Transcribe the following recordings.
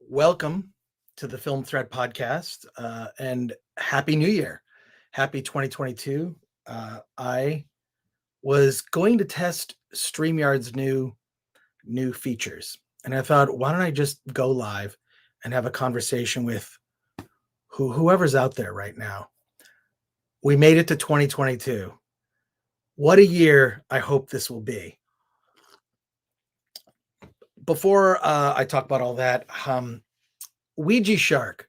Welcome to the Film Thread podcast and Happy New Year. Happy 2022. I was going to test StreamYard's new features, and I thought, why don't I just go live and have a conversation with whoever's out there right now. We made it to 2022. What a year I hope this will be. Before I talk about all that, Ouija Shark,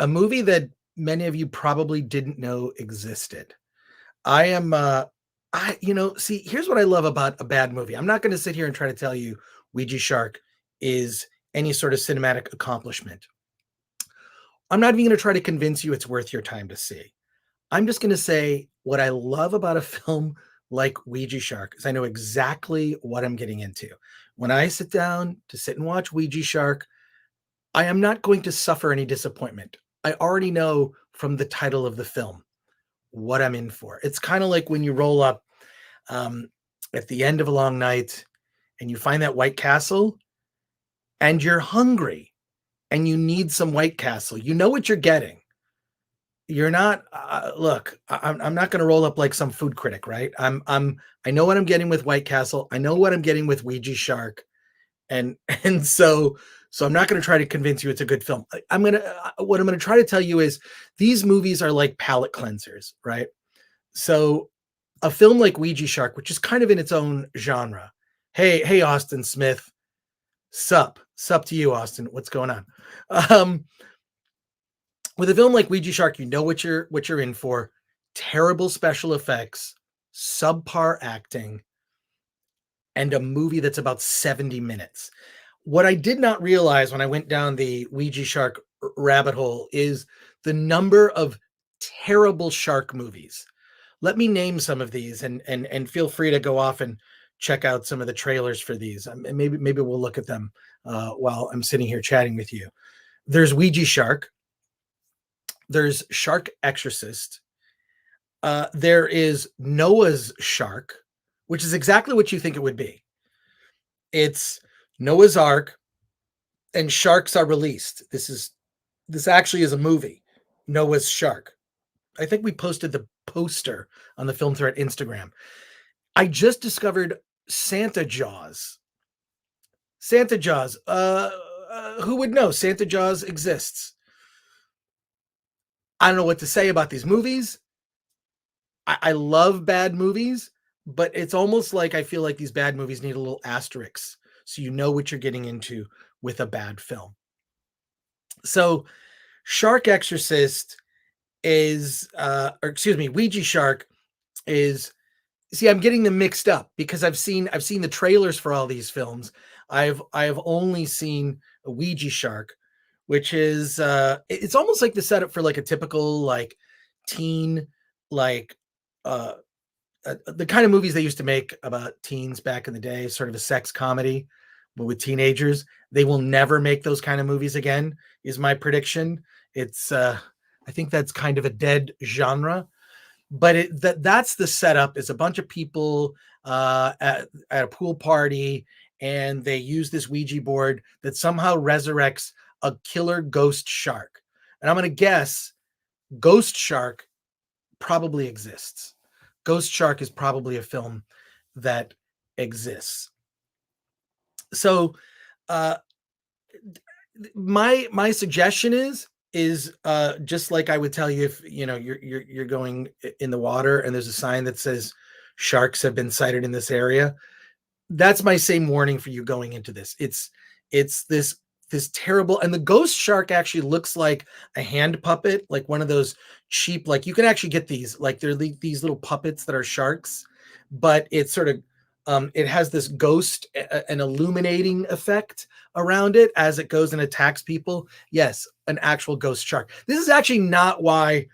a movie that many of you probably didn't know existed. I am, see, here's what I love about a bad movie. I'm not going to sit here and try to tell you Ouija Shark is any sort of cinematic accomplishment. I'm not even going to try to convince you it's worth your time to see. I'm just going to say what I love about a film like Ouija Shark is I know exactly what I'm getting into. When I sit down to sit and watch Ouija Shark, I am not going to suffer any disappointment. I already know from the title of the film what I'm in for. It's kind of like when you roll up at the end of a long night and you find that White Castle and you're hungry and you need some White Castle. You know what you're getting. You're not look, I'm not going to roll up like some food critic, right? I know what I'm getting with White Castle. I know what I'm getting with Ouija Shark. And so I'm not going to try to convince you it's a good film. What I'm going to try to tell you is these movies are like palate cleansers, right? So a film like Ouija Shark, which is kind of in its own genre. Hey, Austin Smith, sup to you, Austin. What's going on? With a film like Ouija Shark, you know what you're in for. Terrible special effects, subpar acting, and a movie that's about 70 minutes. What I did not realize when I went down the Ouija Shark rabbit hole is the number of terrible shark movies. Let me name some of these and feel free to go off and check out some of the trailers for these. Maybe we'll look at them while I'm sitting here chatting with you. There's Ouija Shark. There's Shark Exorcist. There is Noah's Shark, which is exactly what you think it would be. It's Noah's Ark and sharks are released. This actually is a movie, Noah's Shark. I think we posted the poster on the Film Thread Instagram. I just discovered Santa Jaws. Santa Jaws. Who would know Santa Jaws exists? I don't know what to say about these movies. I love bad movies, but it's almost like I feel like these bad movies need a little asterisk so you know what you're getting into with a bad film. So Shark Exorcist is, Ouija Shark is, see, I'm getting them mixed up because I've seen the trailers for all these films. I have only seen a Ouija Shark, which is it's almost like the setup for like a typical like teen like the kind of movies they used to make about teens back in the day, sort of a sex comedy, but with teenagers. They will never make those kind of movies again, is my prediction. It's I think that's kind of a dead genre, but that's the setup. Is a bunch of people at a pool party, and they use this Ouija board that somehow resurrects a killer ghost shark. And I'm going to guess Ghost Shark probably exists. Ghost Shark is probably a film that exists. So my suggestion is just like I would tell you if you're going in the water and there's a sign that says sharks have been sighted in this area. That's my same warning for you going into this. It's this terrible, and the ghost shark actually looks like a hand puppet, like one of those cheap, like you can actually get these, like they're these little puppets that are sharks, but it's sort of it has this ghost, an illuminating effect around it as it goes and attacks people. Yes, an actual ghost shark. This is actually not why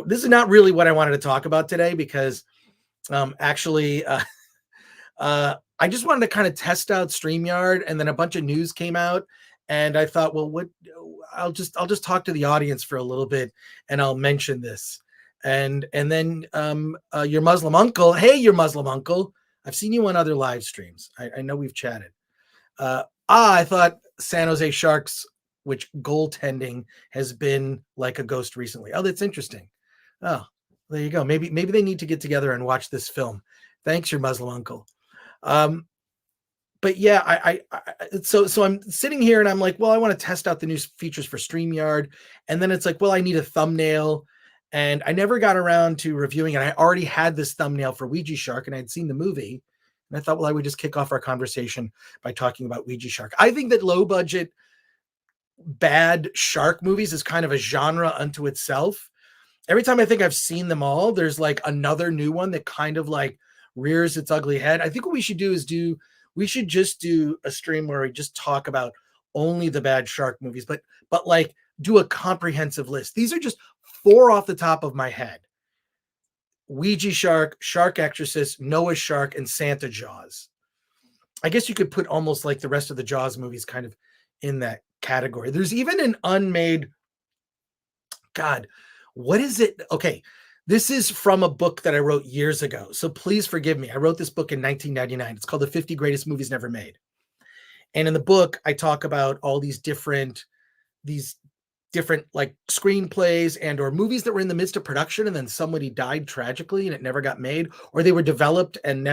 this is not really what I wanted to talk about today, because I just wanted to kind of test out StreamYard, and then a bunch of news came out, and I thought, well, I'll just talk to the audience for a little bit, and I'll mention this, and then your Muslim uncle. Hey, your Muslim uncle. I've seen you on other live streams. I know we've chatted. I thought San Jose Sharks, which goaltending has been like a ghost recently. Oh, that's interesting. Oh, there you go. Maybe they need to get together and watch this film. Thanks, your Muslim uncle. Um, but yeah, so I'm sitting here and I'm like, well, I want to test out the new features for StreamYard, and then it's like, well, I need a thumbnail, and I never got around to reviewing it. I already had this thumbnail for Ouija Shark, and I'd seen the movie, and I thought, well, I would just kick off our conversation by talking about Ouija Shark. I think that low budget bad shark movies is kind of a genre unto itself. Every time I think I've seen them all, there's like another new one that kind of like rears its ugly head. I think what we should do is we should just do a stream where we just talk about only the bad shark movies, but like do a comprehensive list. These are just 4 off the top of my head: Ouija Shark, Shark Exorcist, Noah's Shark, and Santa Jaws. I guess you could put almost like the rest of the Jaws movies kind of in that category. There's even an unmade, God, what is it? Okay, this is from a book that I wrote years ago, so please forgive me. I wrote this book in 1999. It's called The 50 Greatest Movies Never Made. And in the book, I talk about all these different like screenplays and or movies that were in the midst of production and then somebody died tragically and it never got made, or they were developed and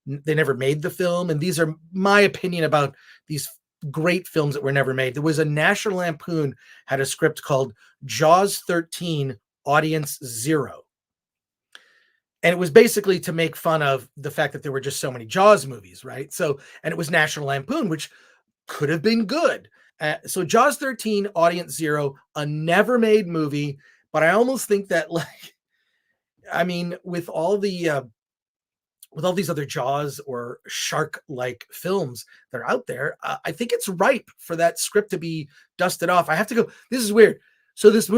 they never made the film. And these are my opinion about these great films that were never made. There was a National Lampoon had a script called Jaws 13 Audience Zero. And it was basically to make fun of the fact that there were just so many Jaws movies, right? So, and it was National Lampoon, which could have been good. So Jaws 13 Audience Zero, a never made movie, but I almost think that, like, I mean, with all these other Jaws or shark-like films that are out there, I think it's ripe for that script to be dusted off. I have to go. This is weird. So this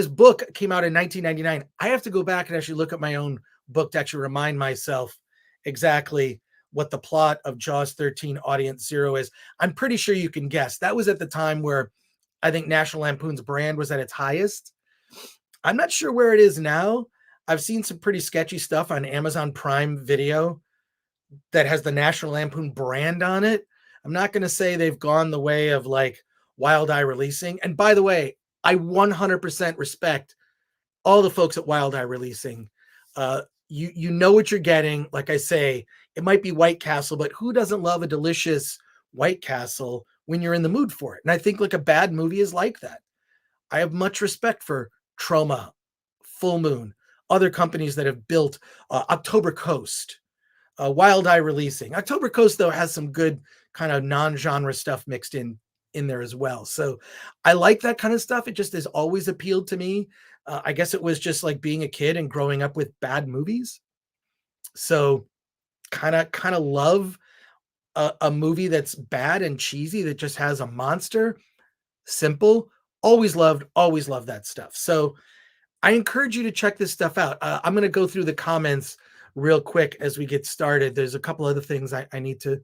book came out in 1999. I have to go back and actually look at my own book to actually remind myself exactly what the plot of Jaws 13 Audience Zero is. I'm pretty sure you can guess. That was at the time where I think National Lampoon's brand was at its highest. I'm not sure where it is now. I've seen some pretty sketchy stuff on Amazon Prime Video that has the National Lampoon brand on it. I'm not going to say they've gone the way of like Wild Eye Releasing. And by the way, I 100% respect all the folks at Wild Eye Releasing. You know what you're getting. Like I say, it might be White Castle, but who doesn't love a delicious White Castle when you're in the mood for it? And I think like a bad movie is like that. I have much respect for Troma, Full Moon, other companies that have built October Coast, Wild Eye Releasing. October Coast, though, has some good kind of non-genre stuff mixed in there as well. So I like that kind of stuff. It just has always appealed to me. I guess it was just like being a kid and growing up with bad movies. So kind of love a movie that's bad and cheesy that just has a monster. Simple. Always loved that stuff. So I encourage you to check this stuff out. I'm going to go through the comments real quick as we get started. There's a couple other things I need to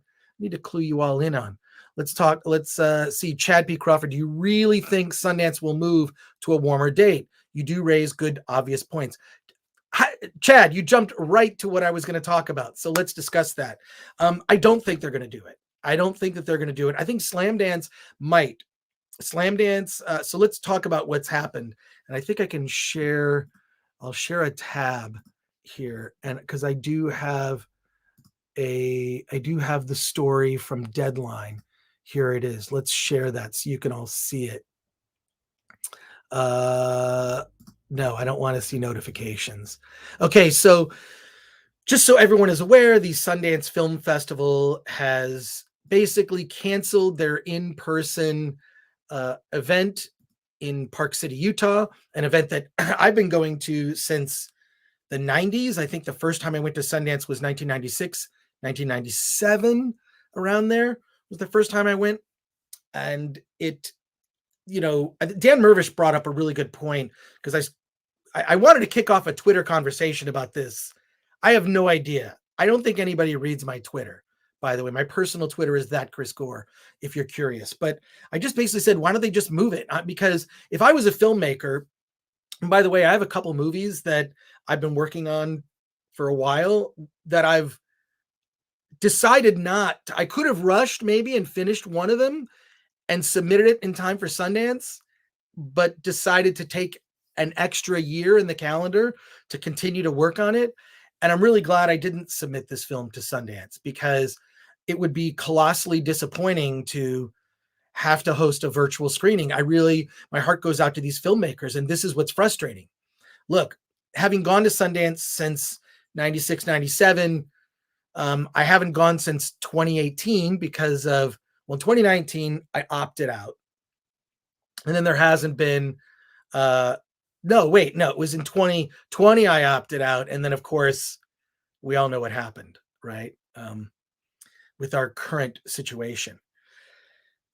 clue you all in on. Let's talk. Let's see. Chad P. Crawford, do you really think Sundance will move to a warmer date? You do raise good, obvious points. Hi, Chad, you jumped right to what I was going to talk about. So let's discuss that. I don't think they're going to do it. I don't think that they're going to do it. I think Slamdance might. Slamdance. So let's talk about what's happened. And I think I can share. I'll share a tab here, and because I do have the story from Deadline. Here it is. Let's share that so you can all see it. No, I don't want to see notifications. Okay, so just so everyone is aware, the Sundance Film Festival has basically canceled their in-person event in Park City, Utah, an event that I've been going to since the 90s. I think the first time I went to Sundance was 1996, 1997, around there was the first time I went. And it, Dan Mervish brought up a really good point, because I wanted to kick off a Twitter conversation about this. I have no idea. I don't think anybody reads my Twitter, by the way. My personal Twitter is that Chris Gore, if you're curious. But I just basically said, why don't they just move it? Because if I was a filmmaker, and by the way, I have a couple movies that I've been working on for a while that I've decided not. I could have rushed maybe and finished one of them and submitted it in time for Sundance, but decided to take an extra year in the calendar to continue to work on it. And I'm really glad I didn't submit this film to Sundance, because it would be colossally disappointing to have to host a virtual screening. My heart goes out to these filmmakers, and this is what's frustrating. Look, having gone to Sundance since 96, 97, I haven't gone since 2018 because of, well, in 2019, I opted out. And then there hasn't been, no, wait, no, it was in 2020 I opted out. And then, of course, we all know what happened, right? With our current situation.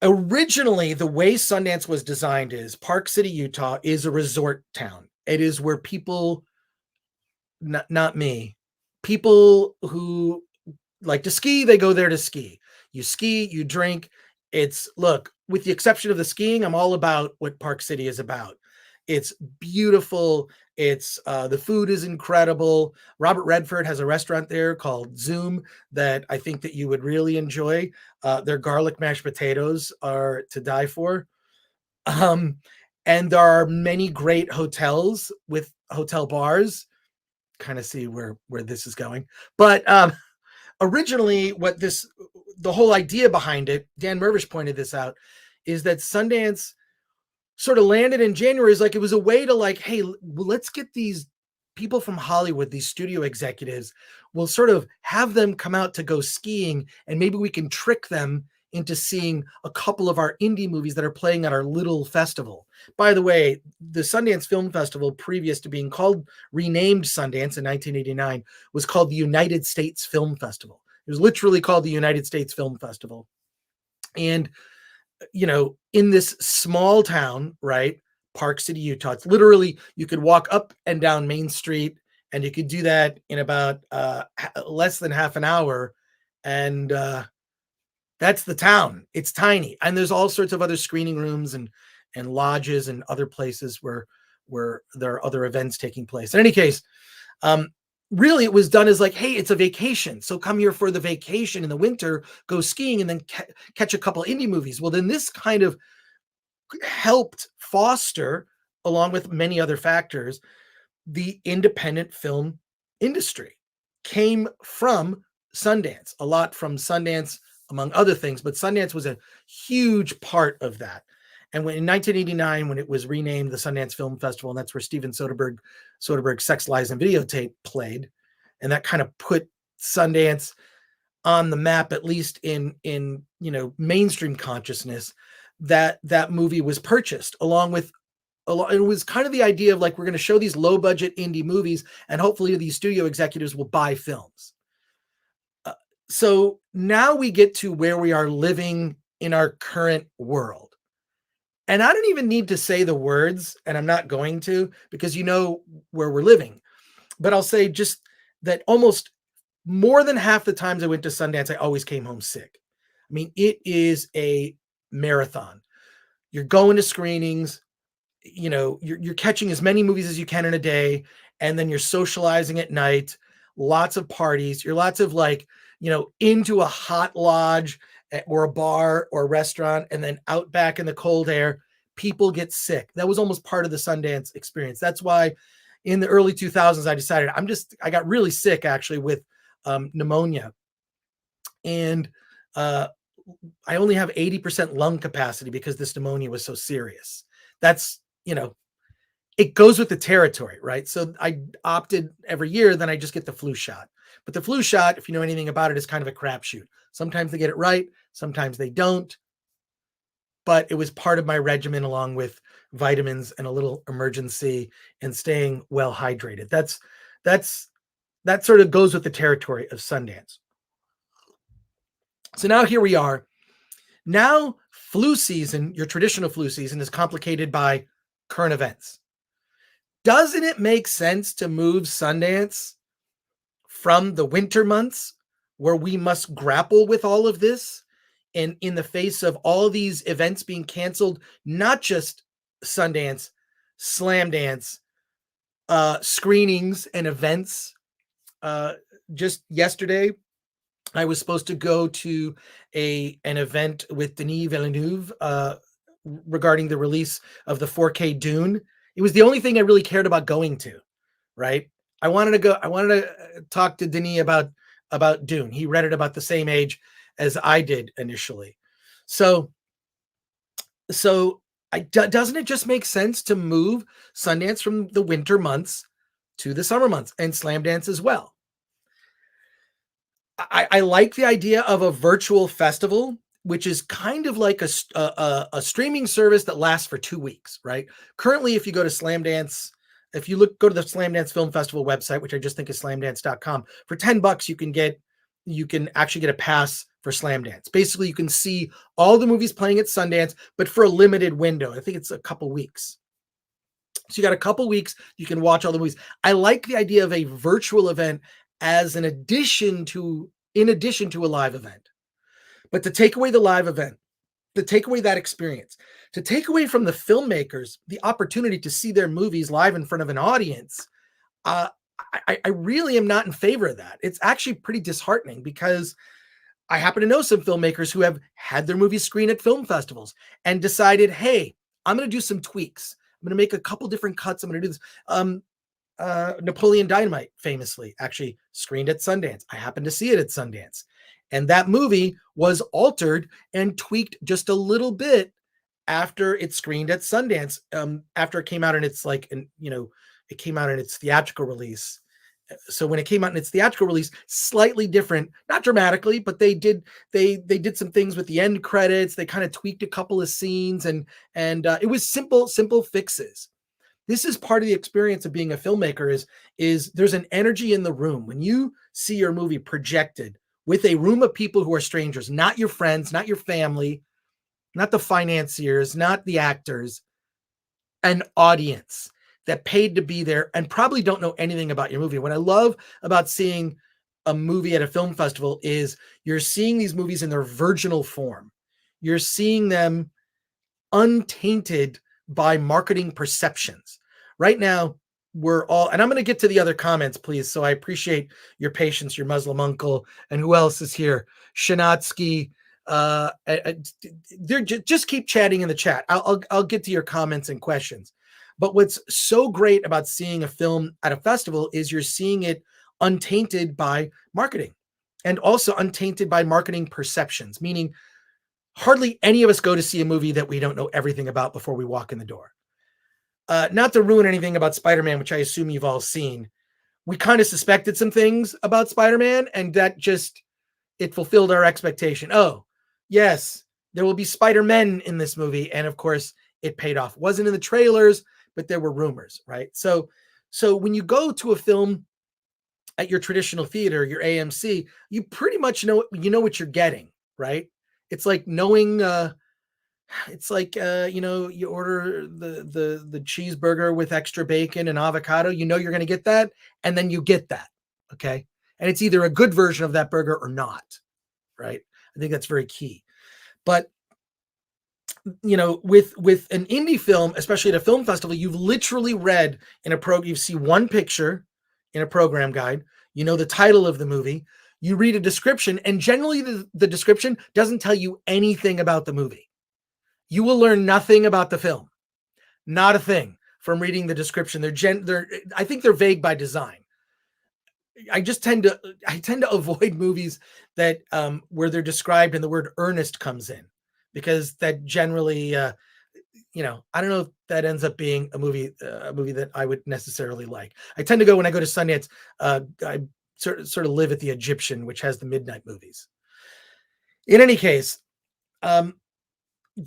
Originally, the way Sundance was designed is Park City, Utah is a resort town. It is where people, not me, people who like to ski, they go there to ski. You ski, you drink. Look, with the exception of the skiing, I'm all about what Park City is about. It's beautiful. The food is incredible. Robert Redford has a restaurant there called Zoom that I think that you would really enjoy. Their garlic mashed potatoes are to die for. And there are many great hotels with hotel bars. Kind of see where this is going. But originally, the whole idea behind it, Dan Mervish pointed this out, is that Sundance sort of landed in January is like, it was a way to like, hey, let's get these people from Hollywood, these studio executives, we'll sort of have them come out to go skiing, and maybe we can trick them into seeing a couple of our indie movies that are playing at our little festival. By the way, the Sundance Film Festival, previous to being renamed Sundance in 1989, was called the United States Film Festival. It was literally called the United States Film Festival. And in this small town, right, Park City, Utah, it's literally, you could walk up and down Main Street, and you could do that in about less than half an hour. And that's the town. It's tiny. And there's all sorts of other screening rooms and lodges and other places where there are other events taking place. In any case, really it was done as like, hey, it's a vacation, so come here for the vacation in the winter, go skiing, and then catch a couple indie movies. Well, then this kind of helped foster, along with many other factors, the independent film industry. Came from Sundance, a lot from Sundance, among other things, but Sundance was a huge part of that. And in 1989, when it was renamed the Sundance Film Festival, and that's where Steven Soderbergh's Sex, Lies, and Videotape played, and that kind of put Sundance on the map, at least in mainstream consciousness, that movie was purchased along with it was kind of the idea of like, we're going to show these low budget indie movies, and hopefully these studio executives will buy films. So now we get to where we are living in our current world. And I don't even need to say the words, and I'm not going to, because you know where we're living. But I'll say just that almost more than half the times I went to Sundance, I always came home sick. I mean, it is a marathon. You're going to screenings, you're catching as many movies as you can in a day, and then you're socializing at night, lots of parties. You're lots of like, into a hot lodge or a bar or a restaurant, and then out back in the cold air, people get sick. That was almost part of the Sundance experience. That's why in the early 2000s, I decided I got really sick actually with pneumonia. And I only have 80% lung capacity because this pneumonia was so serious. That's, it goes with the territory, right? So I opted every year, then I just get the flu shot. But the flu shot, if you know anything about it, is kind of a crapshoot. Sometimes they get it right, sometimes they don't. But it was part of my regimen, along with vitamins and a little emergency and staying well hydrated. That sort of goes with the territory of Sundance. So now here we are. Now flu season, your traditional flu season, is complicated by current events. Doesn't it make sense to move Sundance from the winter months, where we must grapple with all of this, and in the face of all these events being canceled, not just Sundance, Slamdance, screenings and events. Just yesterday, I was supposed to go to an event with Denis Villeneuve regarding the release of the 4K Dune. It was the only thing I really cared about going to, right? I wanted to go. I wanted to talk to Denis about Dune. He read it about the same age as I did initially. So so doesn't it just make sense to move Sundance from the winter months to the summer months, and Slamdance as well? I like the idea of a virtual festival, which is kind of like a streaming service that lasts for 2 weeks, right? Currently, if you go to Slamdance, if you go to the Slamdance Film Festival website, which I just think is slamdance.com, for $10 you can actually get a pass for Slamdance. Basically, you can see all the movies playing at Sundance, but for a limited window. I think it's a couple weeks. So you got a couple weeks, you can watch all the movies. I like the idea of a virtual event as in addition to a live event. But to take away the live event, to take away that experience, to take away from the filmmakers the opportunity to see their movies live in front of an audience, uh, I really am not in favor of that. It's actually pretty disheartening because I happen to know some filmmakers who have had their movies screened at film festivals and decided, hey, I'm going to do some tweaks. I'm going to make a couple different cuts. I'm going to do this. Napoleon Dynamite famously actually screened at Sundance. I happened to see it at Sundance. And that movie was altered and tweaked just a little bit after it screened at Sundance, after it came out in its it came out in its theatrical release. So when it came out in its theatrical release, slightly different, not dramatically, but they did some things with the end credits. They kind of tweaked a couple of scenes, and it was simple fixes. This is part of the experience of being a filmmaker is there's an energy in the room when you see your movie projected with a room of people who are strangers, not your friends, not your family, not the financiers, not the actors, an audience that paid to be there and probably don't know anything about your movie. What I love about seeing a movie at a film festival is you're seeing these movies in their virginal form. You're seeing them untainted by marketing perceptions. Right now, we're all, and I'm going to get to the other comments, please. So I appreciate your patience, your Muslim uncle, and who else is here? Shanatsky. They're just keep chatting in the chat. I'll get to your comments and questions. But what's so great about seeing a film at a festival is you're seeing it untainted by marketing, and also untainted by marketing perceptions, meaning hardly any of us go to see a movie that we don't know everything about before we walk in the door. Not to ruin anything about Spider-Man, which I assume you've all seen. We kind of suspected some things about Spider-Man, and that just, it fulfilled our expectation. Oh, yes, there will be Spider-Men in this movie. And of course, it paid off. Wasn't in the trailers, but there were rumors, right? So when you go to a film at your traditional theater, your AMC, you pretty much know what you're getting, right? It's like knowing you order the cheeseburger with extra bacon and avocado, you're going to get that, and then you get that. Okay. And it's either a good version of that burger or not. Right. I think that's very key. But with an indie film, especially at a film festival, you've literally read in a program, you see one picture in a program guide, the title of the movie, you read a description, and generally the description doesn't tell you anything about the movie. You will learn nothing about the film, not a thing, from reading the description. I think they're vague by design. I tend to avoid movies that where they're described and the word earnest comes in, because that generally, I don't know if that ends up being a movie that I would necessarily like. I tend to go, when I go to Sundance, I sort of live at the Egyptian, which has the midnight movies. In any case,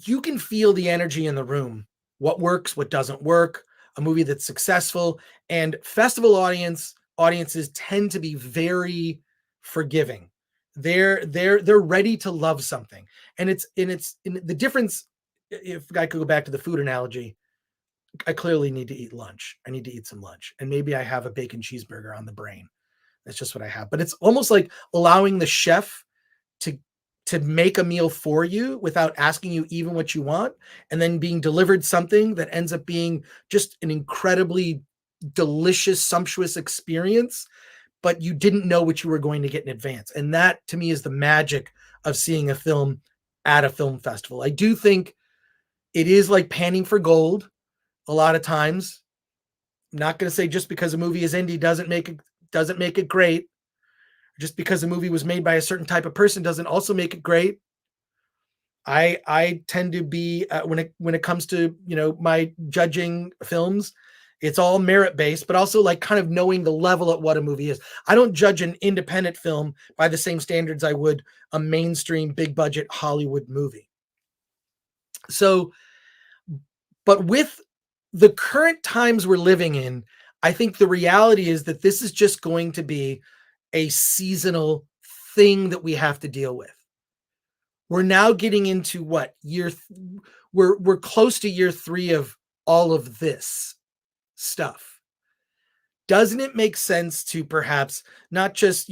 you can feel the energy in the room, what works, what doesn't work, a movie that's successful, and festival audiences tend to be very forgiving. They're ready to love something. And it's the difference. If I could go back to the food analogy, I clearly need to eat lunch. I need to eat some lunch, and maybe I have a bacon cheeseburger on the brain. That's just what I have. But it's almost like allowing the chef to make a meal for you without asking you even what you want, and then being delivered something that ends up being just an incredibly delicious, sumptuous experience. but you didn't know what you were going to get in advance. And that to me is the magic of seeing a film at a film festival. I do think it is like panning for gold a lot of times. I'm not going to say just because a movie is indie doesn't make it great. Just because a movie was made by a certain type of person doesn't also make it great. I tend to be when it comes to my judging films, it's all merit based, but also like kind of knowing the level at what a movie is. I don't judge an independent film by the same standards I would a mainstream big budget Hollywood movie. So, but with the current times we're living in, I think the reality is that this is just going to be a seasonal thing that we have to deal with. We're now getting into what we're close to year 3 of all of this stuff. Doesn't it make sense to perhaps not just,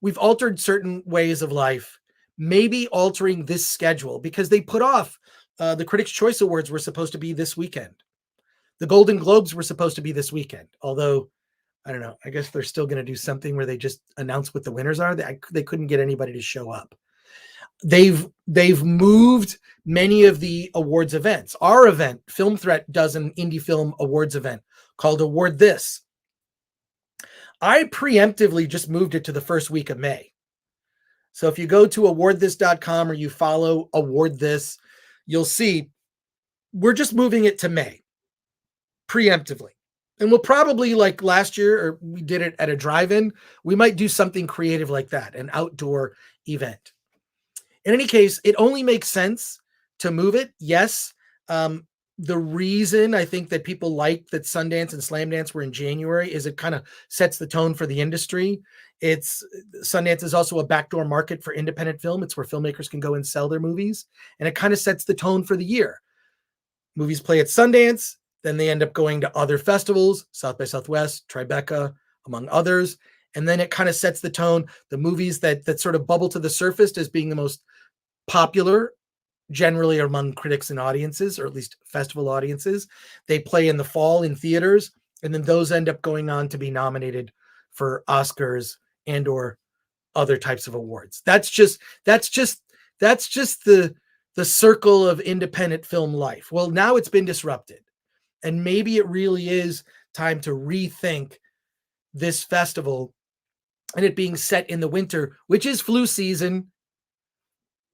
we've altered certain ways of life, maybe altering this schedule, because they put off the Critics' Choice Awards were supposed to be this weekend. The Golden Globes were supposed to be this weekend, although I don't know. I guess they're still going to do something where they just announce what the winners are. They couldn't get anybody to show up. They've moved many of the awards events. Our event, Film Threat, does an indie film awards event called Award This. I preemptively just moved it to the first week of May. So if you go to awardthis.com or you follow Award This, you'll see we're just moving it to May preemptively. And we'll probably, like last year, or we did it at a drive-in, we might do something creative like that, an outdoor event. In any case, it only makes sense to move it. Yes. The reason I think that people like that Sundance and Slamdance were in January is it kind of sets the tone for the industry. Sundance is also a backdoor market for independent film. It's where filmmakers can go and sell their movies, and it kind of sets the tone for the year. Movies play at Sundance, then they end up going to other festivals, South by Southwest, Tribeca, among others. And then it kind of sets the tone. The movies that sort of bubble to the surface as being the most popular, generally among critics and audiences, or at least festival audiences, they play in the fall in theaters. And then those end up going on to be nominated for Oscars and or other types of awards. That's just the circle of independent film life. Well, now it's been disrupted. And maybe it really is time to rethink this festival and it being set in the winter, which is flu season,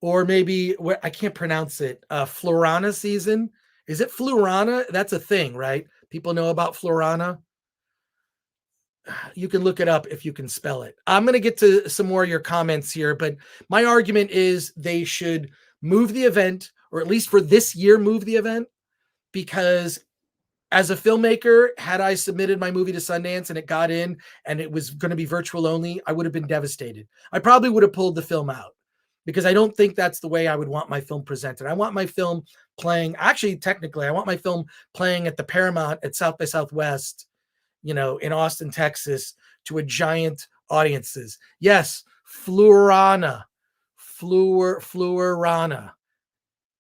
or maybe I can't pronounce it. Florana season. Is it Florana? That's a thing, right? People know about Florana. You can look it up if you can spell it. I'm going to get to some more of your comments here, but my argument is they should move the event, or at least for this year, move the event, because as a filmmaker, had I submitted my movie to Sundance and it got in and it was going to be virtual only, I would have been devastated. I probably would have pulled the film out because I don't think that's the way I would want my film presented. I want my film playing, actually, technically, I want my film playing at the Paramount at South by Southwest, in Austin, Texas, to a giant audiences. Yes, Florana.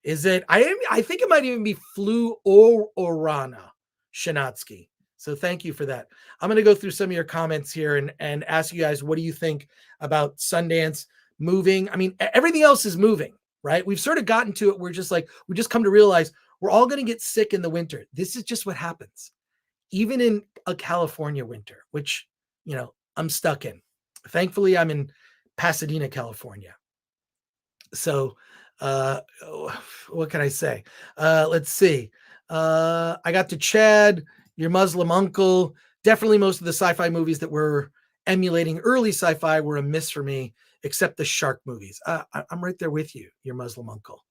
Is it? I think it might even be Fluorana Shanatsky. So thank you for that. I'm going to go through some of your comments here and ask you guys, what do you think about Sundance moving? I mean, everything else is moving, right? We've sort of gotten to it. We're just like, we just come to realize we're all going to get sick in the winter. This is just what happens. Even in a California winter, which, I'm stuck in. Thankfully, I'm in Pasadena, California. So, what can I say? Let's see. I got to Chad, your Muslim uncle. Definitely most of the sci-fi movies that were emulating early sci-fi were a miss for me, except the shark movies. I'm right there with you, your Muslim uncle.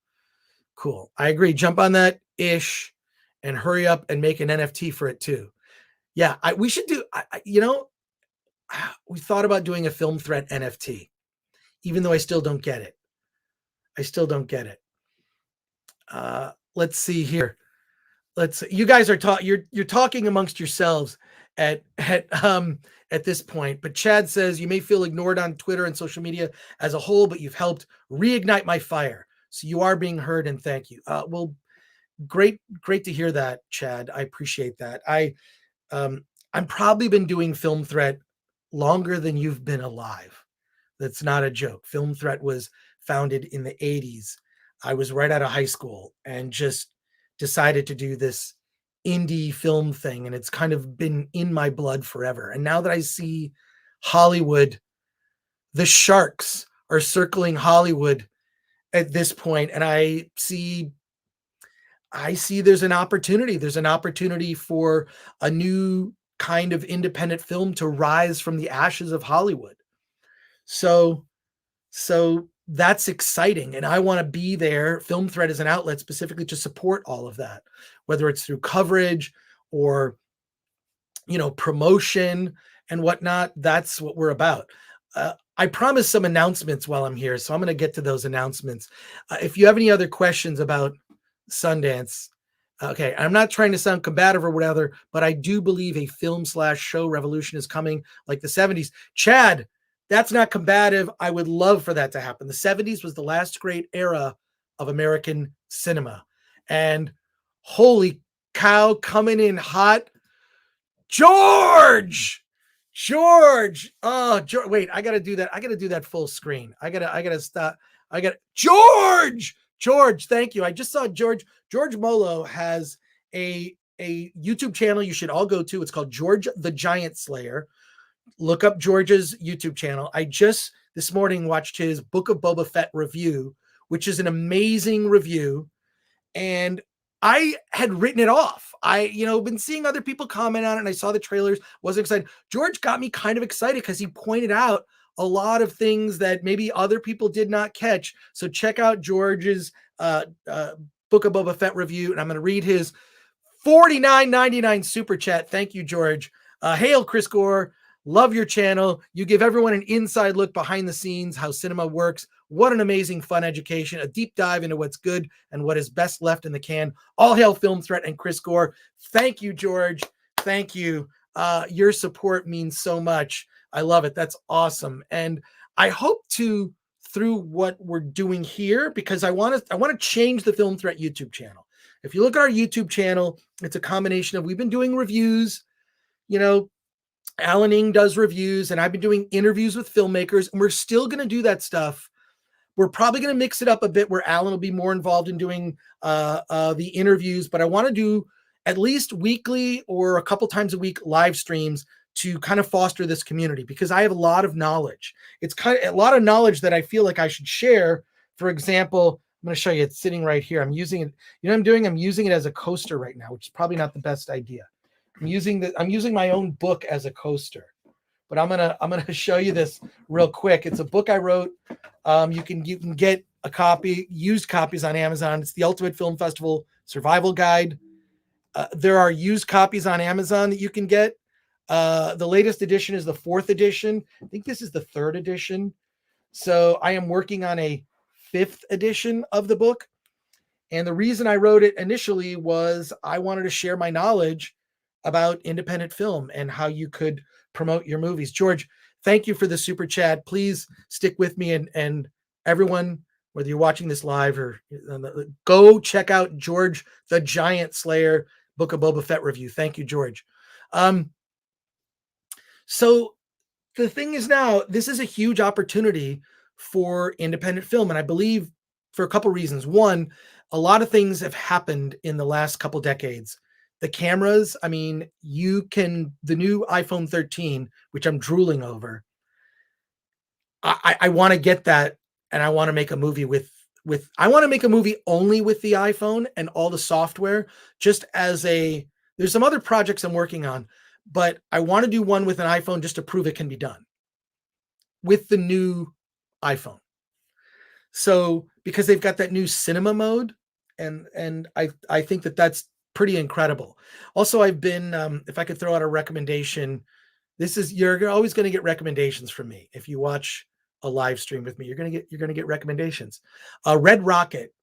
Cool. I agree. Jump on that ish and hurry up and make an NFT for it too. Yeah, we should do, we thought about doing a Film Threat NFT, even though I still don't get it. Let's see here. You guys are you're talking amongst yourselves at this point, but Chad says you may feel ignored on Twitter and social media as a whole, but you've helped reignite my fire. So you are being heard, and thank you. Well, great to hear that, Chad. I appreciate that. I'm probably been doing Film Threat longer than you've been alive. That's not a joke. Film Threat was founded in the 80s. I was right out of high school and just decided to do this indie film thing. And it's kind of been in my blood forever. And now that I see Hollywood, the sharks are circling Hollywood at this point, and I see there's an opportunity. There's an opportunity for a new kind of independent film to rise from the ashes of Hollywood. So so that's exciting, and I want to be there. Film Threat is an outlet specifically to support all of that, whether it's through coverage or promotion and whatnot. That's what we're about. I promised some announcements while I'm here, so I'm going to get to those announcements. If you have any other questions about Sundance, okay, I'm not trying to sound combative or whatever, but I do believe a film/show revolution is coming, like the 70s. Chad, that's not combative. I would love for that to happen. The 70s was the last great era of American cinema, and holy cow, coming in hot, George. Oh, wait, I gotta do that. I gotta do that full screen. I gotta stop. George, thank you. I just saw George Molo has a YouTube channel you should all go to. It's called George the Giant Slayer. Look up George's YouTube channel. I just this morning watched his Book of Boba Fett review, which is an amazing review. And I had written it off. Been seeing other people comment on it, and I saw the trailers, wasn't excited. George got me kind of excited because he pointed out a lot of things that maybe other people did not catch. So check out George's Book of Boba Fett review, and I'm going to read his $49.99 super chat. Thank you, George. Hail, Chris Gore. Love your channel. You give everyone an inside look behind the scenes, how cinema works. What an amazing, fun education, a deep dive into what's good and what is best left in the can. All hail Film Threat and Chris Gore. Thank you, George. Thank you. Your support means so much. I love it. That's awesome. And I hope to, through what we're doing here, because I want to change the Film Threat YouTube channel. If you look at our YouTube channel, it's a combination of, we've been doing reviews, Alan Ng does reviews, and I've been doing interviews with filmmakers, and we're still going to do that stuff. We're probably going to mix it up a bit where Alan will be more involved in doing the interviews, but I want to do at least weekly or a couple times a week live streams to kind of foster this community, because I have a lot of knowledge. It's kind of a lot of knowledge that I feel like I should share. For example, I'm going to show you, it's sitting right here. I'm using it. I'm using it as a coaster right now, which is probably not the best idea. I'm using my own book as a coaster, but I'm gonna show you this real quick. It's a book I wrote. You can get a copy, used copies on Amazon. It's the Ultimate Film Festival Survival Guide. There are used copies on Amazon that you can get. The latest edition is the 4th edition. I think this is the 3rd edition. So I am working on a 5th edition of the book. And the reason I wrote it initially was I wanted to share my knowledge about independent film and how you could promote your movies. George, thank you for the super chat. Please stick with me, and everyone, whether you're watching this live or go check out George the Giant Slayer Book of Boba Fett review. Thank you, George. So the thing is, now this is a huge opportunity for independent film, and I believe for a couple reasons. One, a lot of things have happened in the last couple decades. The cameras, the new iPhone 13, which I'm drooling over, I want to get that, and I want to make a movie I want to make a movie only with the iPhone and all the software, just as there's some other projects I'm working on, but I want to do one with an iPhone just to prove it can be done with the new iPhone. So, because they've got that new cinema mode, and I think that's pretty incredible. Also, I've been, if I could throw out a recommendation, you're always going to get recommendations from me. If you watch a live stream with me, you're going to get recommendations. Red Rocket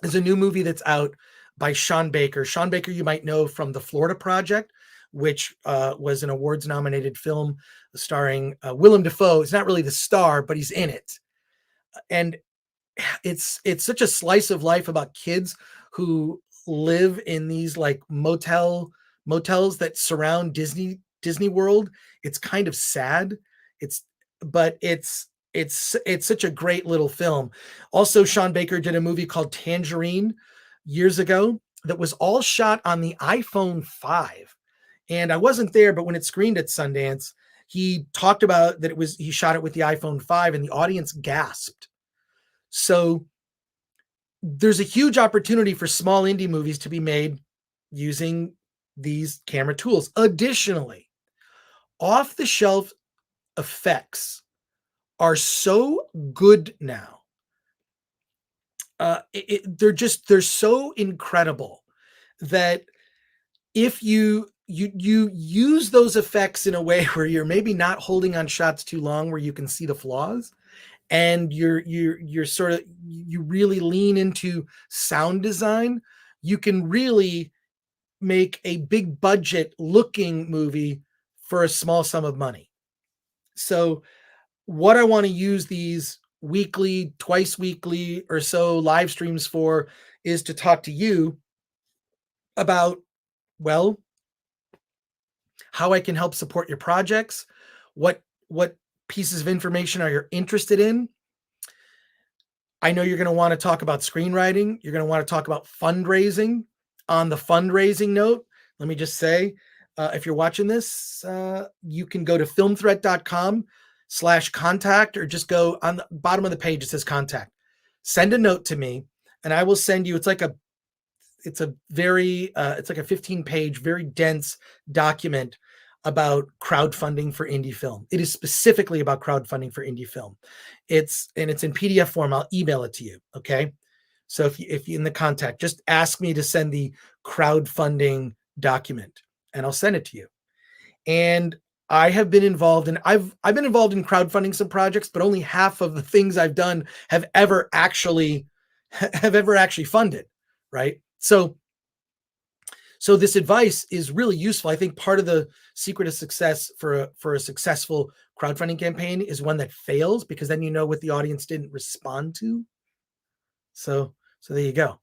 is a new movie that's out by Sean Baker. Sean Baker, you might know from The Florida Project, which was an awards nominated film starring Willem Dafoe. He's not really the star, but he's in it. And it's such a slice of life about kids who live in these like motels that surround Disney Disney World. It's kind of sad. It's but it's such a great little film. Also, Sean Baker did a movie called Tangerine years ago that was all shot on the iPhone 5. And I wasn't there, but when it screened at Sundance, he talked about that he shot it with the iPhone 5 and the audience gasped. So there's a huge opportunity for small indie movies to be made using these camera tools. Additionally, off the shelf effects are so good now. They're so incredible that if you use those effects in a way where you're maybe not holding on shots too long, where you can see the flaws, and you're sort of, you really lean into sound design, you can really make a big budget looking movie for a small sum of money. So what I want to use these weekly, twice weekly or so live streams for is to talk to you about, well, how I can help support your projects, what pieces of information are you interested in. I know you're going to want to talk about screenwriting. You're going to want to talk about fundraising. On the fundraising note, let me just say, if you're watching this, you can go to filmthreat.com/contact, or just go on the bottom of the page. It says contact. Send a note to me and I will send you, it's like a 15-page, very dense document about crowdfunding for indie film. It is specifically about crowdfunding for indie film. It's in PDF form. I'll email it to you. Okay. So if you in the contact, just ask me to send the crowdfunding document and I'll send it to you. And I have been involved in, I've been involved in crowdfunding some projects, but only half of the things I've done have ever actually funded. Right. So this advice is really useful. I think part of the secret of success for a successful crowdfunding campaign is one that fails, because then you know what the audience didn't respond to. So there you go.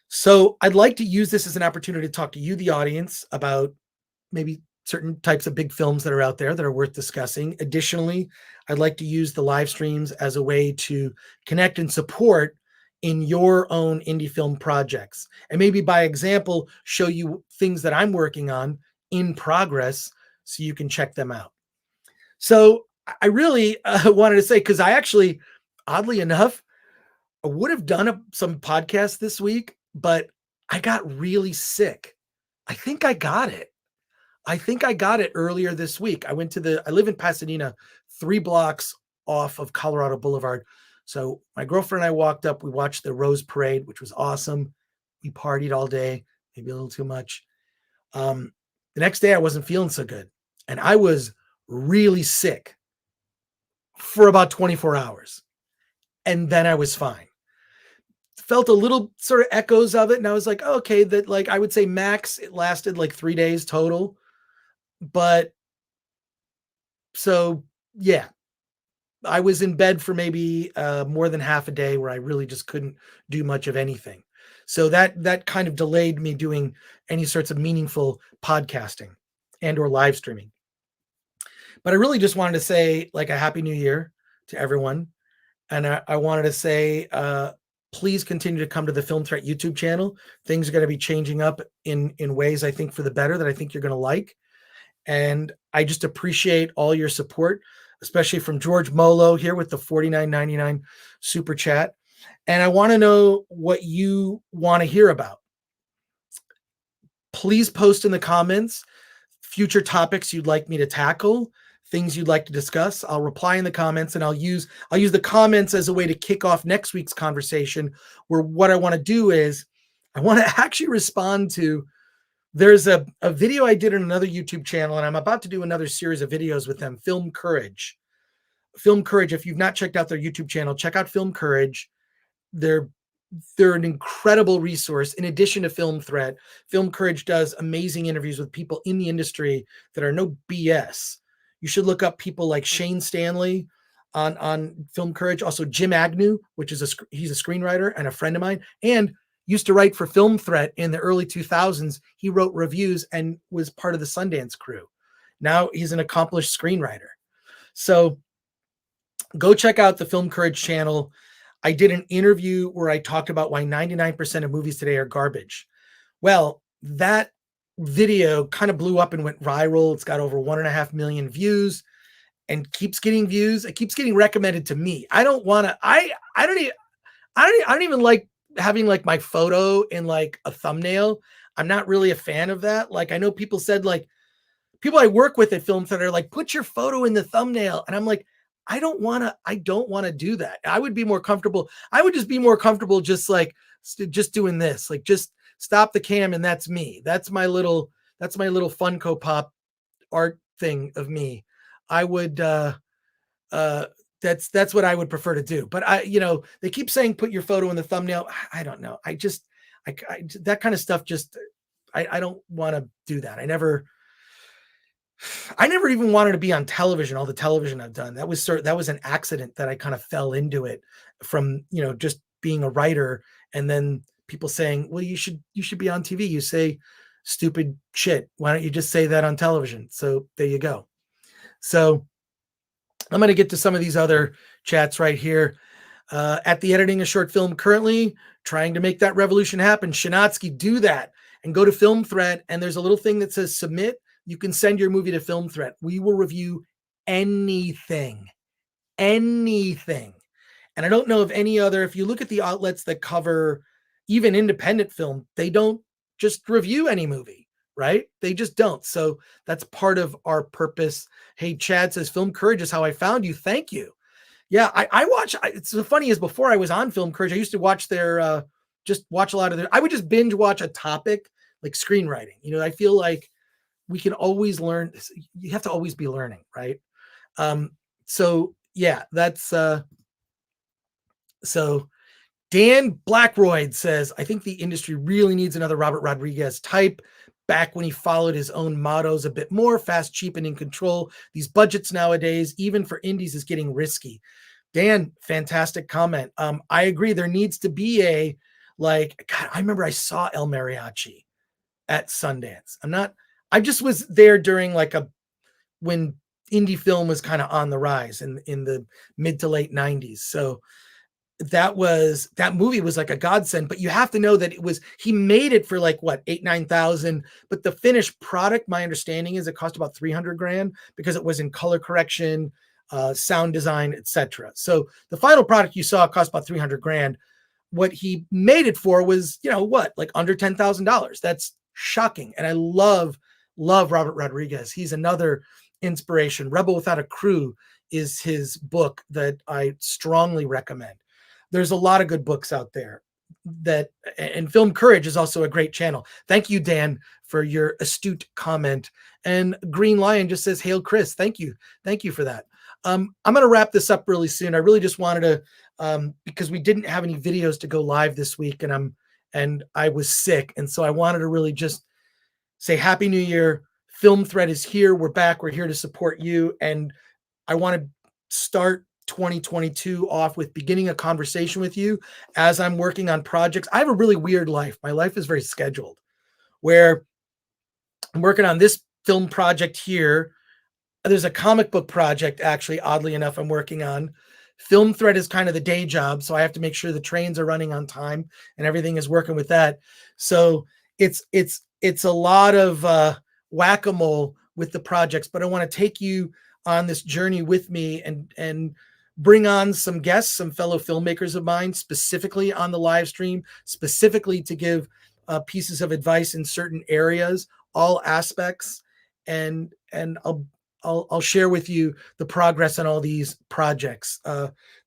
So I'd like to use this as an opportunity to talk to you, the audience, about maybe certain types of big films that are out there that are worth discussing. Additionally, I'd like to use the live streams as a way to connect and support in your own indie film projects, and maybe by example show you things that I'm working on in progress so you can check them out. So I really wanted to say, because I actually, oddly enough, I would have done some podcasts this week, but I got really sick. I think I got it earlier this week. I live in Pasadena, 3 blocks off of Colorado Boulevard. So my girlfriend and I walked up, we watched the Rose Parade, which was awesome. We partied all day, maybe a little too much. The next day I wasn't feeling so good, and I was really sick for about 24 hours. And then I was fine. Felt a little sort of echoes of it. And I was like, okay, that, like, I would say max, it lasted like 3 days total. But so, yeah, I was in bed for maybe more than half a day where I really just couldn't do much of anything. So that kind of delayed me doing any sorts of meaningful podcasting and or live streaming. But I really just wanted to say, like, a happy new year to everyone. And I wanted to say, please continue to come to the Film Threat YouTube channel. Things are going to be changing up in ways, I think, for the better, that I think you're going to like. And I just appreciate all your support, especially from George Molo here with the $49.99 super chat. And I want to know what you want to hear about. Please post in the comments future topics you'd like me to tackle, things you'd like to discuss. I'll reply in the comments, and I'll use the comments as a way to kick off next week's conversation, where what I want to do is I want to actually respond to, there's a video I did on another YouTube channel, and I'm about to do another series of videos with them, Film Courage. Film Courage, if you've not checked out their YouTube channel, check out Film Courage. They're an incredible resource. In addition to Film Threat, Film Courage does amazing interviews with people in the industry that are no BS. You should look up people like Shane Stanley on Film Courage. Also Jim Agnew, he's a screenwriter and a friend of mine, and used to write for Film Threat in the early 2000s. He wrote reviews and was part of the Sundance crew. Now he's an accomplished screenwriter. So go check out the Film Courage channel. I did an interview where I talked about why 99% of movies today are garbage. Well, that video kind of blew up and went viral. It's got over 1.5 million views and keeps getting views. It keeps getting recommended to me. I don't want to, I don't even like having like my photo in like a thumbnail. I'm not really a fan of that. Like I know people said like people I work with at Film Thread are like, put your photo in the thumbnail. And I'm like, I don't want to do that. I would be more comfortable. I would just be more comfortable just like just doing this, like just stop the cam and that's me. That's my little Funko Pop art thing of me. I would that's what I would prefer to do. But they keep saying put your photo in the thumbnail. I don't know. I that kind of stuff just I don't want to do that. I never even wanted to be on television. All the television I've done, that was an accident that I kind of fell into it from, just being a writer. And then people saying, well, you should be on TV. You say stupid shit. Why don't you just say that on television? So there you go. So I'm going to get to some of these other chats right here. At the editing a short film currently, trying to make that revolution happen. Shinatsky, do that and go to Film Thread. And there's a little thing that says submit. You can send your movie to Film Thread. We will review anything. And I don't know of any other, if you look at the outlets that cover even independent film, they don't just review any movie, right? They just don't. So that's part of our purpose. Hey, Chad says, Film Courage is how I found you. Thank you. Yeah, I watch. It's so funny is before I was on Film Courage, I used to watch their, just watch a lot of their, I would just binge watch a topic like screenwriting. I feel like we can always learn. You have to always be learning, right? So yeah, that's, so Dan Blackroyd says, I think the industry really needs another Robert Rodriguez type back when he followed his own mottos a bit more, fast, cheap, and in control. These budgets nowadays, even for indies, is getting risky. Dan, fantastic comment. I agree. There needs to be God, I remember I saw El Mariachi at Sundance. I just was there during when indie film was kind of on the rise in the mid to late 90s. So that movie was like a godsend, but you have to know that he made it for like what, 8,000-9,000, but the finished product, my understanding is it cost about 300 grand because it was in color correction, sound design, etc. So the final product you saw cost about 300 grand. What he made it for was, like under $10,000. That's shocking. And I love Robert Rodriguez. He's another inspiration. Rebel Without a Crew is his book that I strongly recommend. There's a lot of good books out there and Film Courage is also a great channel. Thank you, Dan, for your astute comment. And Green Lion just says, Hail Chris. Thank you. Thank you for that. I'm going to wrap this up really soon. I really just wanted to, because we didn't have any videos to go live this week and I was sick. And so I wanted to really just say Happy New Year. Film Thread is here. We're back. We're here to support you. And I want to start 2022 off with beginning a conversation with you as I'm working on projects. I have a really weird life. My life is very scheduled, where I'm working on this film project here. There's a comic book project, actually, oddly enough, I'm working on. Film Thread is kind of the day job, so I have to make sure the trains are running on time and everything is working with that. So it's a lot of whack-a-mole with the projects, but I want to take you on this journey with me and bring on some guests, some fellow filmmakers of mine, specifically on the live stream, specifically to give pieces of advice in certain areas, all aspects, and I'll share with you the progress on all these projects.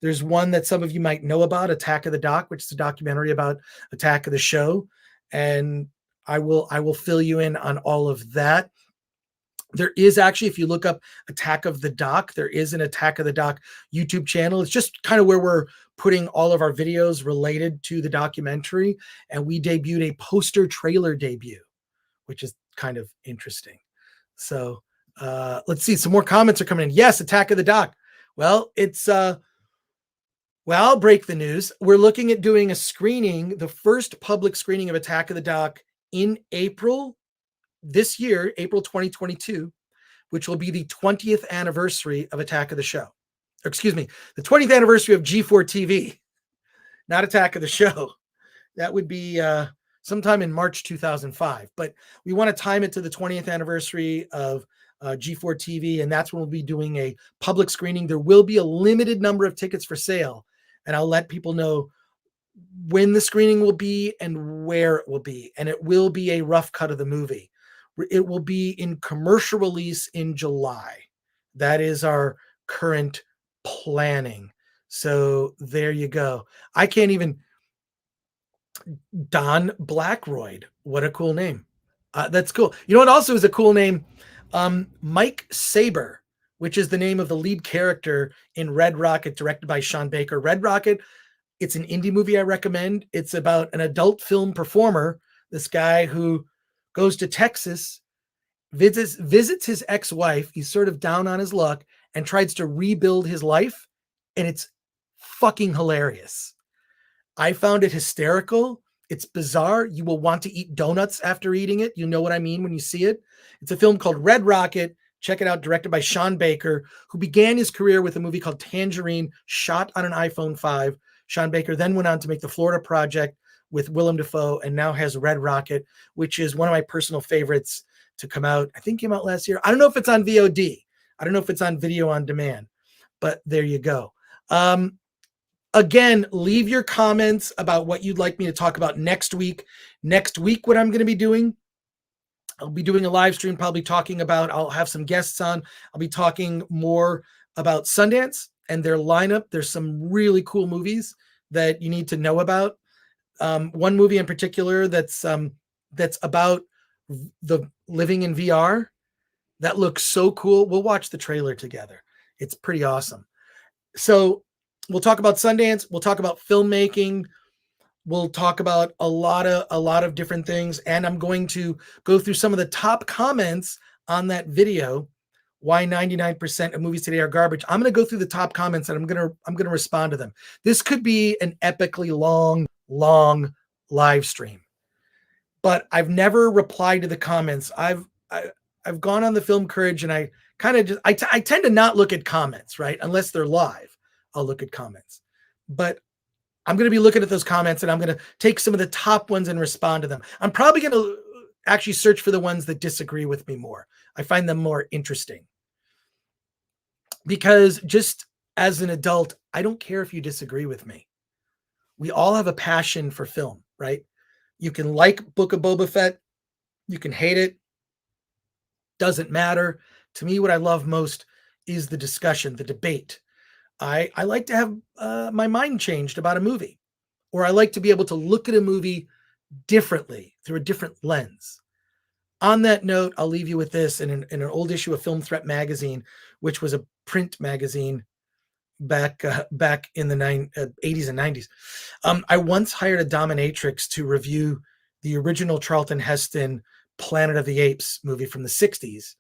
There's one that some of you might know about, Attack of the Doc, which is a documentary about Attack of the Show, and I will fill you in on all of that. There is actually, if you look up Attack of the Doc, there is an Attack of the Doc YouTube channel. It's just kind of where we're putting all of our videos related to the documentary. And we debuted a poster trailer debut, which is kind of interesting. So let's see. Some more comments are coming in. Yes, Attack of the Doc. Well, I'll break the news. We're looking at doing a screening, the first public screening of Attack of the Doc in April this year, April 2022. which will be the 20th anniversary of Attack of the Show. Or excuse me, the 20th anniversary of G4 TV, not Attack of the Show. That would be sometime in March 2005. But we want to time it to the 20th anniversary of G4 TV, and that's when we'll be doing a public screening. There will be a limited number of tickets for sale, and I'll let people know when the screening will be and where it will be. And it will be a rough cut of the movie. It will be in commercial release in July. That is our current planning. So there you go. I can't even. Don Blackroyd. What a cool name. That's cool. You know what also is a cool name? Mike Saber, which is the name of the lead character in Red Rocket, directed by Sean Baker. Red Rocket, it's an indie movie I recommend. It's about an adult film performer, this guy who goes to Texas, visits his ex-wife. He's sort of down on his luck and tries to rebuild his life. And it's fucking hilarious. I found it hysterical. It's bizarre. You will want to eat donuts after eating it. You know what I mean when you see it. It's a film called Red Rocket. Check it out, directed by Sean Baker, who began his career with a movie called Tangerine, shot on an iPhone 5. Sean Baker then went on to make The Florida Project with Willem Dafoe, and now has Red Rocket, which is one of my personal favorites to come out. I think came out last year. I don't know if it's on VOD. I don't know if it's on video on demand, but there you go. Again, leave your comments about what you'd like me to talk about next week. Next week, what I'm going to be doing, I'll be doing a live stream, probably talking about, I'll have some guests on. I'll be talking more about Sundance and their lineup. There's some really cool movies that you need to know about. One movie in particular that's about the living in VR. That looks so cool. We'll watch the trailer together. It's pretty awesome. So we'll talk about Sundance. We'll talk about filmmaking. We'll talk about a lot of different things. And I'm going to go through some of the top comments on that video, why 99% of movies today are garbage. I'm going to go through the top comments and I'm going to respond to them. This could be an epically long live stream, but I've never replied to the comments. I've gone on the Film Courage, and I kind of just, I tend to not look at comments, right? Unless they're live, I'll look at comments. But I'm going to be looking at those comments, and I'm going to take some of the top ones and respond to them. I'm probably going to actually search for the ones that disagree with me more. I find them more interesting. Because just as an adult, I don't care if you disagree with me. We all have a passion for film, right? You can like Book of Boba Fett. You can hate it. Doesn't matter. To me, what I love most is the discussion, the debate. I like to have my mind changed about a movie, or I like to be able to look at a movie differently through a different lens. On that note, I'll leave you with this. In an old issue of Film Threat magazine, which was a print magazine back in the 80s and 90s, I once hired a dominatrix to review the original Charlton Heston Planet of the Apes movie from the 60s,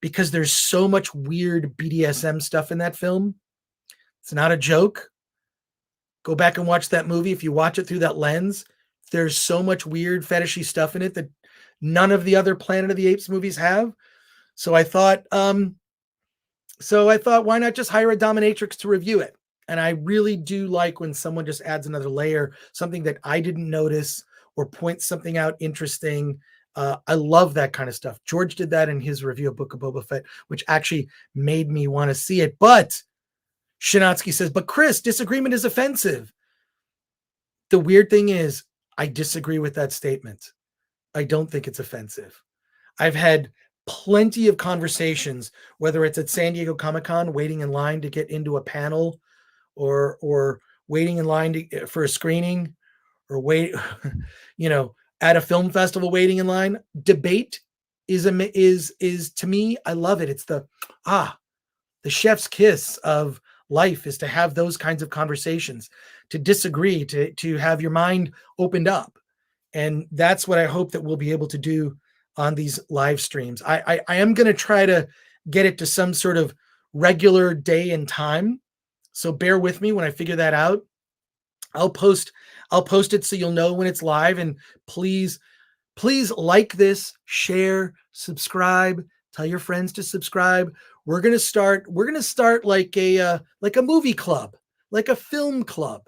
because there's so much weird BDSM stuff in that film. It's not a joke. Go back and watch that movie. If you watch it through that lens, there's so much weird fetishy stuff in it that none of the other Planet of the Apes movies have. So I thought, why not just hire a dominatrix to review it? And I really do like when someone just adds another layer, something that I didn't notice, or points something out interesting. I love that kind of stuff. George did that in his review of Book of Boba Fett, which actually made me want to see it. But Shinatsky says, but Chris, disagreement is offensive. The weird thing is, I disagree with that statement. I don't think it's offensive. I've had plenty of conversations, whether it's at San Diego Comic-Con, waiting in line to get into a panel, or waiting in line for a screening, or at a film festival waiting in line. Debate is to me, I love it. It's the chef's kiss of life, is to have those kinds of conversations, to disagree, to have your mind opened up. And that's what I hope that we'll be able to do on these live streams. I am going to try to get it to some sort of regular day and time. So bear with me when I figure that out. I'll post it so you'll know when it's live. And please like this, share, subscribe, Tell your friends to subscribe. We're gonna start like a movie club, like a film club,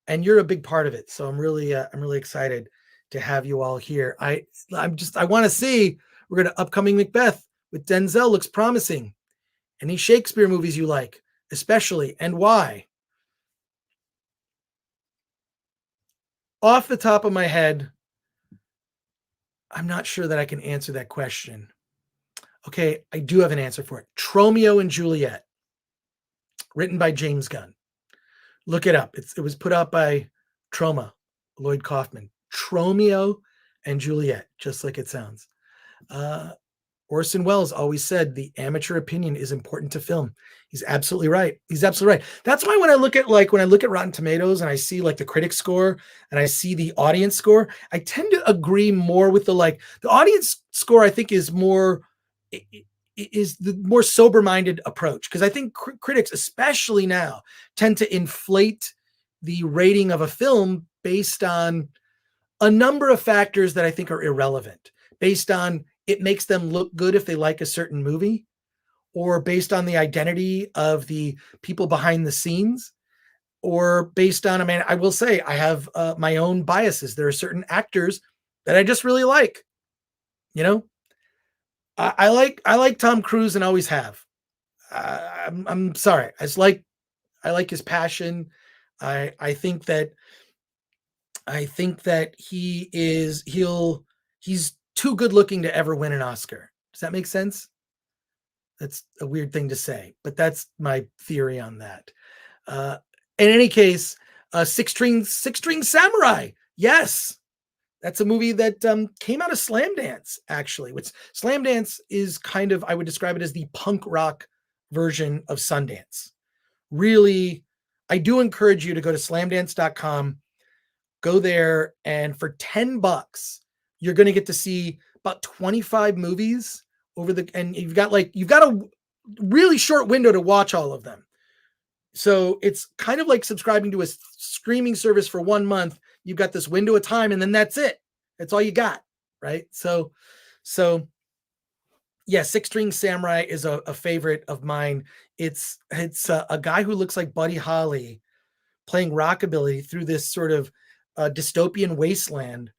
and you're a big part of it. So I'm really excited to have you all here. I want to see. We're gonna upcoming Macbeth with Denzel looks promising. Any Shakespeare movies you like, especially, and why? Off the top of my head, I'm not sure that I can answer that question. Okay, I do have an answer for it. Tromeo and Juliet, written by James Gunn. Look it up. It was put out by Troma, Lloyd Kaufman. Tromeo and Juliet, just like it sounds. Orson Welles always said the amateur opinion is important to film. He's absolutely right. He's absolutely right. That's why when I look at Rotten Tomatoes and I see like the critic score and I see the audience score, I tend to agree more with the audience score. I think is more is the more sober-minded approach, because I think critics, especially now, tend to inflate the rating of a film based on a number of factors that I think are irrelevant, based on it makes them look good if they like a certain movie, or based on the identity of the people behind the scenes, or based on, I mean, I will say I have my own biases. There are certain actors that I just really like. You know, I like Tom Cruise and always have. I'm sorry. I like his passion. I think that he's too good looking to ever win an Oscar. Does that make sense? That's a weird thing to say, but that's my theory on that. In any case, Six String Samurai. Yes, that's a movie that came out of Slamdance, actually. Which Slamdance is kind of, I would describe it as the punk rock version of Sundance. Really, I do encourage you to go to slamdance.com, go there, and for $10, you're going to get to see about 25 movies and you've got a really short window to watch all of them. So it's kind of like subscribing to a streaming service for 1 month. You've got this window of time and then that's it. That's all you got. Right. So yeah, Six String Samurai is a favorite of mine. It's a guy who looks like Buddy Holly playing rockabilly through this sort of dystopian wasteland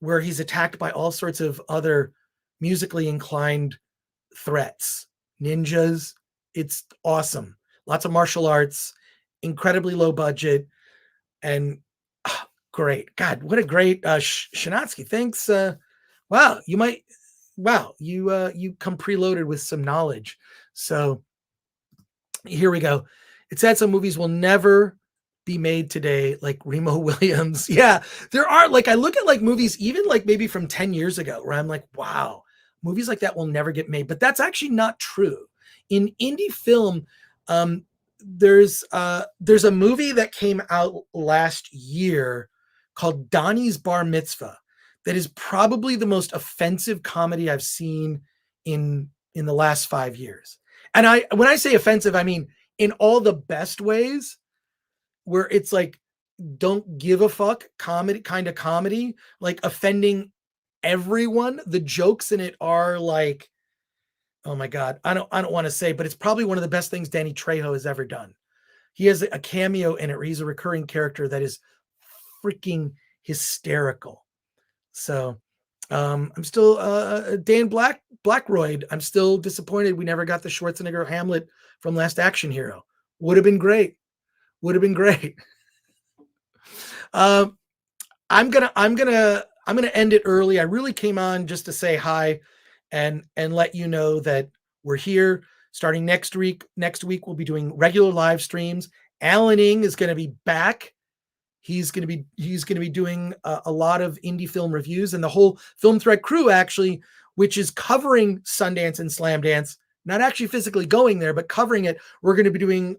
where he's attacked by all sorts of other musically inclined threats, ninjas. It's awesome. Lots of martial arts, incredibly low budget, and great. God, what a great Shinatsky. Thanks. Wow, you come preloaded with some knowledge. So here we go. It said some movies will never be made today, like Remo Williams. Yeah, there are, I look at movies even maybe from 10 years ago where I'm like, wow, movies like that will never get made. But that's actually not true. In indie film, there's a movie that came out last year called Donnie's Bar Mitzvah that is probably the most offensive comedy I've seen in the last 5 years. And when I say offensive, I mean in all the best ways, where it's don't give a fuck comedy, offending everyone. The jokes in it are oh my God, I don't want to say, but it's probably one of the best things Danny Trejo has ever done. He has a cameo in it where he's a recurring character that is freaking hysterical. So I'm still Dan Blackroyd. I'm still disappointed we never got the Schwarzenegger Hamlet from Last Action Hero. Would have been great. I'm gonna end it early. I really came on just to say hi and let you know that we're here starting next week. Next week we'll be doing regular live streams. Alan Ing is going to be back. He's going to be doing a lot of indie film reviews, and the whole Film Threat crew, actually, which is covering Sundance and Slamdance, not actually physically going there, but covering it. We're going to be doing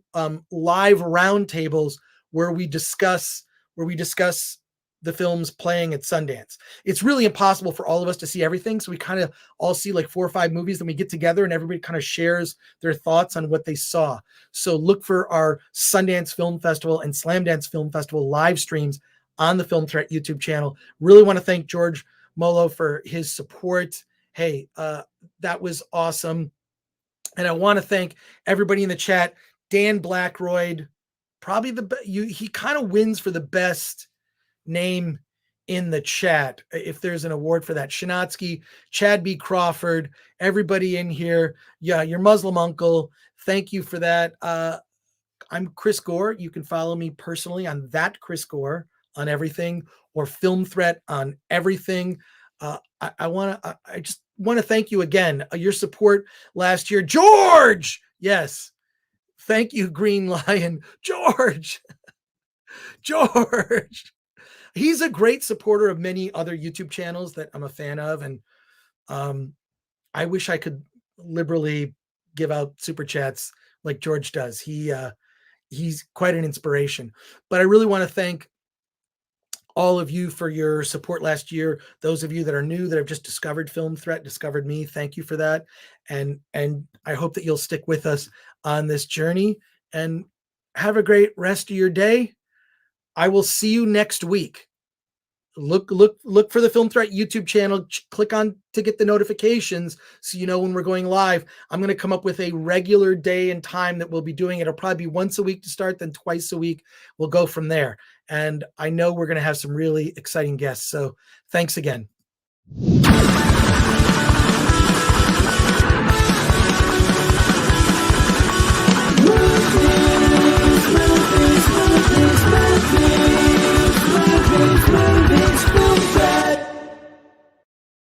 live roundtables where we discuss the films playing at Sundance. It's really impossible for all of us to see everything, so we kind of all see 4 or 5 movies, then we get together and everybody kind of shares their thoughts on what they saw. So look for our Sundance Film Festival and Slamdance Film Festival live streams on the Film Threat YouTube channel. Really want to thank George Molo for his support. hey, that was awesome. And I want to thank everybody in the chat. Dan Blackroyd, probably he kind of wins for the best name in the chat. If there's an award for that, Shinatsky, Chad B. Crawford, everybody in here. Yeah, your Muslim uncle. Thank you for that. I'm Chris Gore. You can follow me personally on that Chris Gore on everything, or Film Threat on everything. I just want to thank you again. Your support last year, George. Yes, thank you, Green Lion, George. George. He's a great supporter of many other YouTube channels that I'm a fan of, and I wish I could liberally give out super chats like George does. He's quite an inspiration. But I really want to thank all of you for your support last year. Those of you that are new, that have just discovered Film Threat, discovered me, thank you for that. And I hope that you'll stick with us on this journey, and have a great rest of your day. I will see you next week. Look for the Film Threat YouTube channel. Click on to get the notifications so you know when we're going live. I'm going to come up with a regular day and time that we'll be doing. It'll probably be once a week to start, then twice a week. We'll go from there. And I know we're going to have some really exciting guests. So thanks again.